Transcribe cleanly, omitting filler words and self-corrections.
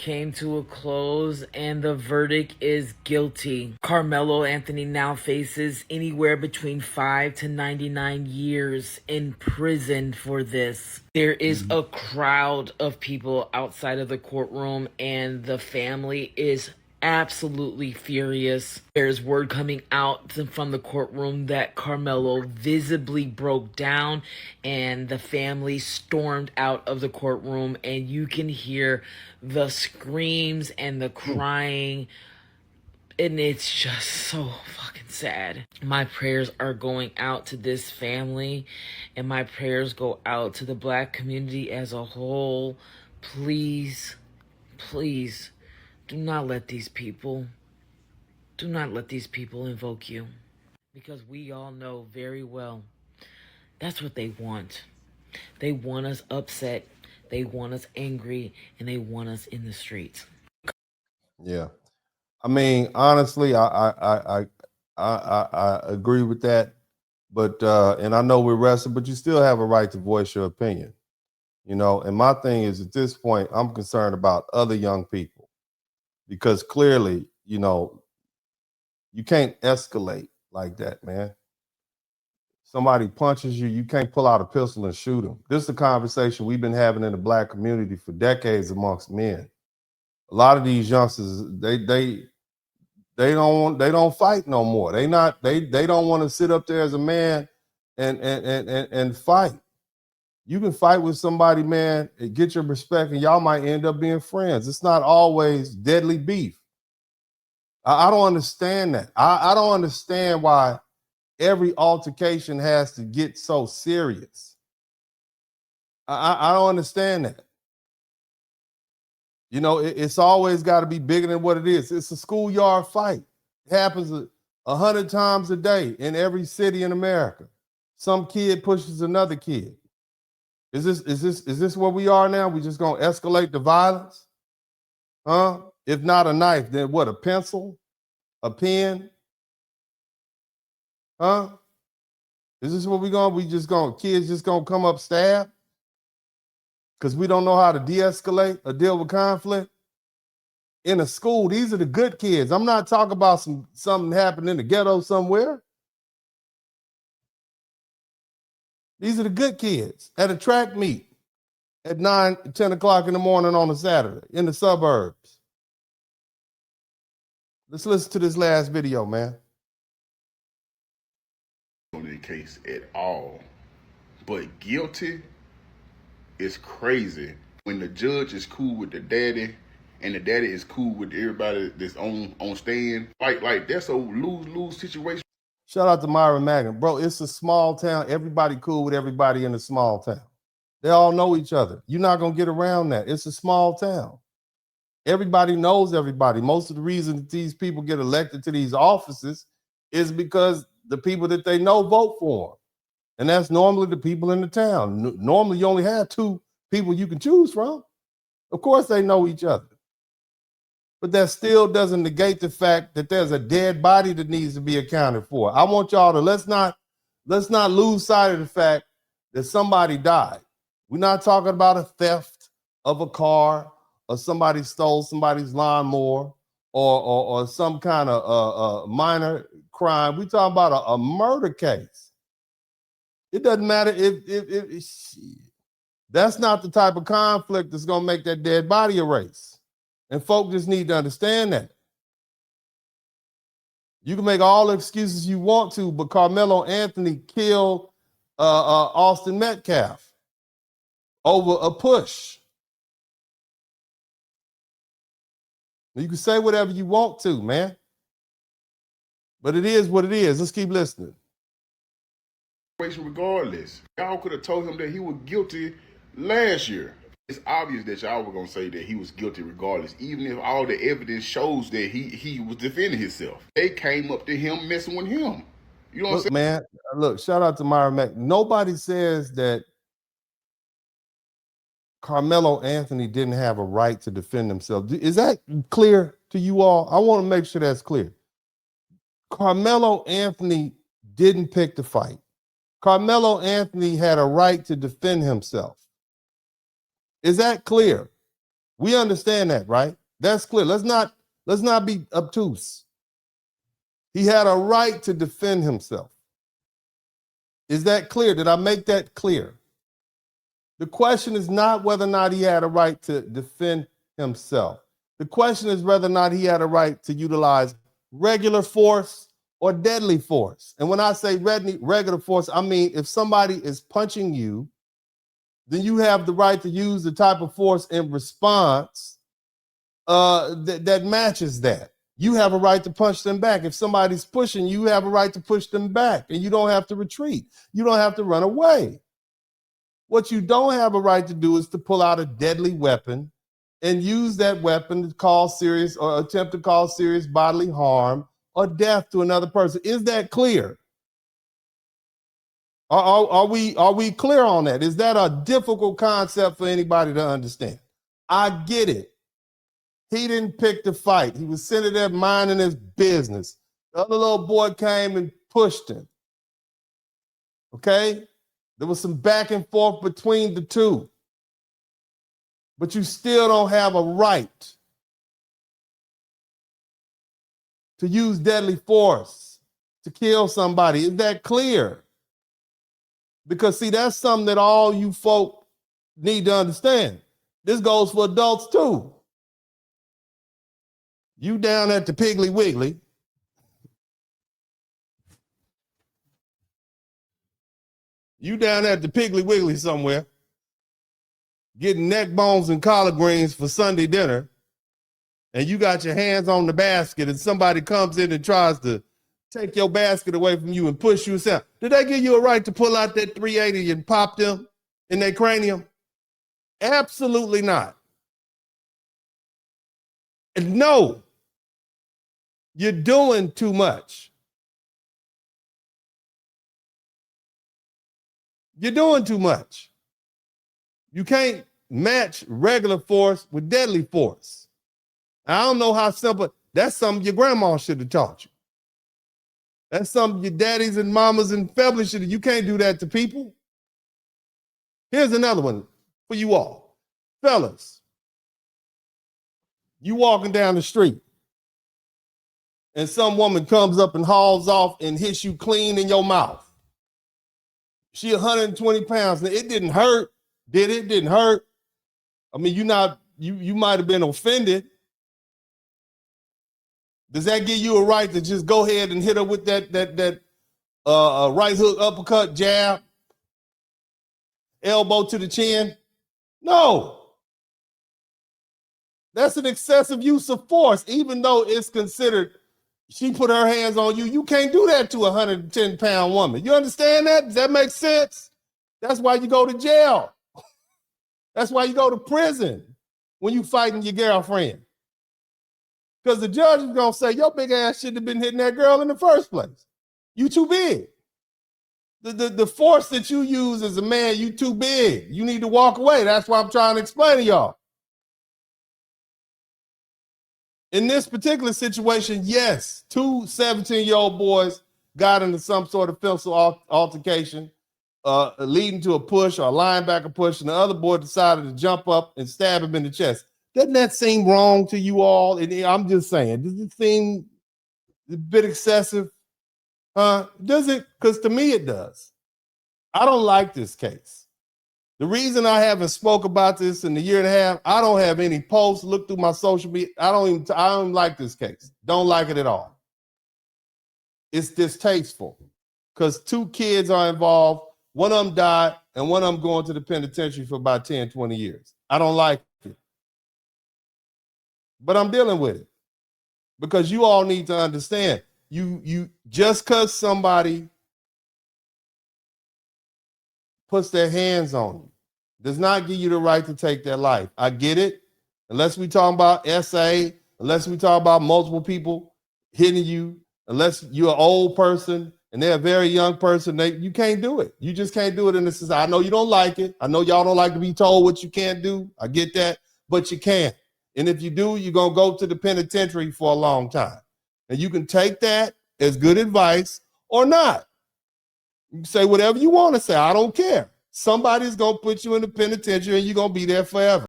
came to a close and the verdict is guilty. Carmelo Anthony now faces anywhere between 5 to 99 years in prison for this. There is a crowd of people outside of the courtroom, and the family is absolutely furious. There's word coming out from the courtroom that Carmelo visibly broke down and the family stormed out of the courtroom, and you can hear the screams and the crying, and it's just so fucking sad. My prayers are going out to this family, and my prayers go out to the black community as a whole. Please, please, do not let these people invoke you, because we all know very well that's what they want. They want us upset, they want us angry, and they want us in the streets. Yeah, I mean, honestly, I agree with that, but and I know we're wrestling, but you still have a right to voice your opinion, you know. And my thing is, at this point, I'm concerned about other young people, because clearly, you know, you can't escalate like that, man. Somebody punches you, you can't pull out a pistol and shoot them. This is a conversation we've been having in the black community for decades amongst men. A lot of these youngsters, they don't fight no more. They don't want to sit up there as a man and fight. You can fight with somebody, man, and get your respect, and y'all might end up being friends. It's not always deadly beef. I don't understand that. I don't understand why every altercation has to get so serious. I don't understand that. You know, it's always got to be bigger than what it is. It's a schoolyard fight. It happens 100 times a day in every city in America. Some kid pushes another kid. Is this where we are now? We just gonna escalate the violence? Huh? If not a knife, then what? A pencil? A pen? Huh? Is this what kids just gonna come up stab? Because we don't know how to de-escalate or deal with conflict? In a school, these are the good kids. I'm not talking about something happening in the ghetto somewhere. These are the good kids at a track meet at 9, 10 o'clock in the morning on a Saturday in the suburbs. Let's listen to this last video, man. On the case at all, but guilty is crazy. When the judge is cool with the daddy and the daddy is cool with everybody that's on stand, like that's a lose-lose situation. Shout out to Myron Magnin. Bro, it's a small town. Everybody cool with everybody in a small town. They all know each other. You're not going to get around that. It's a small town. Everybody knows everybody. Most of the reason that these people get elected to these offices is because the people that they know vote for them. And that's normally the people in the town. Normally, you only have 2 people you can choose from. Of course, they know each other. But that still doesn't negate the fact that there's a dead body that needs to be accounted for. I want y'all to let's not lose sight of the fact that somebody died. We're not talking about a theft of a car or somebody stole somebody's lawnmower or some kind of minor crime. We're talking about a murder case. It doesn't matter if that's not the type of conflict that's going to make that dead body erase. And folk just need to understand that. You can make all the excuses you want to, but Carmelo Anthony killed Austin Metcalf over a push. You can say whatever you want to, man. But it is what it is. Let's keep listening. Regardless, y'all could have told him that he was guilty last year. It's obvious that y'all were going to say that he was guilty regardless, even if all the evidence shows that he was defending himself. They came up to him messing with him. You know what I'm saying? Man, look, shout out to Myron Mack. Nobody says that Carmelo Anthony didn't have a right to defend himself. Is that clear to you all? I want to make sure that's clear. Carmelo Anthony didn't pick the fight. Carmelo Anthony had a right to defend himself. Is that clear? We understand that, right? That's clear. Let's not be obtuse. He had a right to defend himself. Is that clear? Did I make that clear? The question is not whether or not he had a right to defend himself. The question is whether or not he had a right to utilize regular force or deadly force. And when I say regular force, I mean if somebody is punching you, then you have the right to use the type of force in response that matches that. You have a right to punch them back. If somebody's pushing, you have a right to push them back, and you don't have to retreat. You don't have to run away. What you don't have a right to do is to pull out a deadly weapon and use that weapon to cause serious or attempt to cause serious bodily harm or death to another person. Is that clear? Are we clear on that? Is that a difficult concept for anybody to understand? I get it. He didn't pick the fight. He was sitting there minding his business. The other little boy came and pushed him. Okay? There was some back and forth between the two. But you still don't have a right to use deadly force to kill somebody. Is that clear? Because, see, that's something that all you folk need to understand. This goes for adults, too. You down at the Piggly Wiggly, somewhere, getting neck bones and collard greens for Sunday dinner, and you got your hands on the basket, and somebody comes in and tries to take your basket away from you and push you aside. Did they give you a right to pull out that 380 and pop them in their cranium? Absolutely not. And no, you're doing too much. You're doing too much. You can't match regular force with deadly force. I don't know how simple. That's something your grandma should have taught you. That's something your daddies and mamas and family should have. You can't do that to people. Here's another one for you all. Fellas, you walking down the street and some woman comes up and hauls off and hits you clean in your mouth. She 120 pounds. Now, it didn't hurt, did it? It didn't hurt. I mean, you might have been offended. Does that give you a right to just go ahead and hit her with that right hook, uppercut, jab, elbow to the chin? No. That's an excessive use of force, even though it's considered she put her hands on you. You can't do that to a 110-pound woman. You understand that? Does that make sense? That's why you go to jail. That's why you go to prison when you fighting your girlfriend. Because the judge is going to say, your big ass shouldn't have been hitting that girl in the first place. You too big. The force that you use as a man, you too big. You need to walk away. That's what I'm trying to explain to y'all. In this particular situation, yes, two 17-year-old boys got into some sort of physical altercation, leading to a push or a linebacker push, and the other boy decided to jump up and stab him in the chest. Doesn't that seem wrong to you all? And I'm just saying, does it seem a bit excessive? Does it? Because to me, it does. I don't like this case. The reason I haven't spoke about this in a year and a half, I don't have any posts, look through my social media. I don't like this case. Don't like it at all. It's distasteful because two kids are involved. One of them died and one of them going to the penitentiary for about 10, 20 years. I don't like it. But I'm dealing with it because you all need to understand. You just because somebody puts their hands on you does not give you the right to take their life. I get it. Unless we talk about SA, unless we talk about multiple people hitting you, unless you're an old person and they're a very young person, you can't do it. You just can't do it in this society. I know you don't like it. I know y'all don't like to be told what you can't do. I get that, but you can. And if you do, you're going to go to the penitentiary for a long time. And you can take that as good advice or not. You can say whatever you want to say. I don't care. Somebody's going to put you in the penitentiary and you're going to be there forever.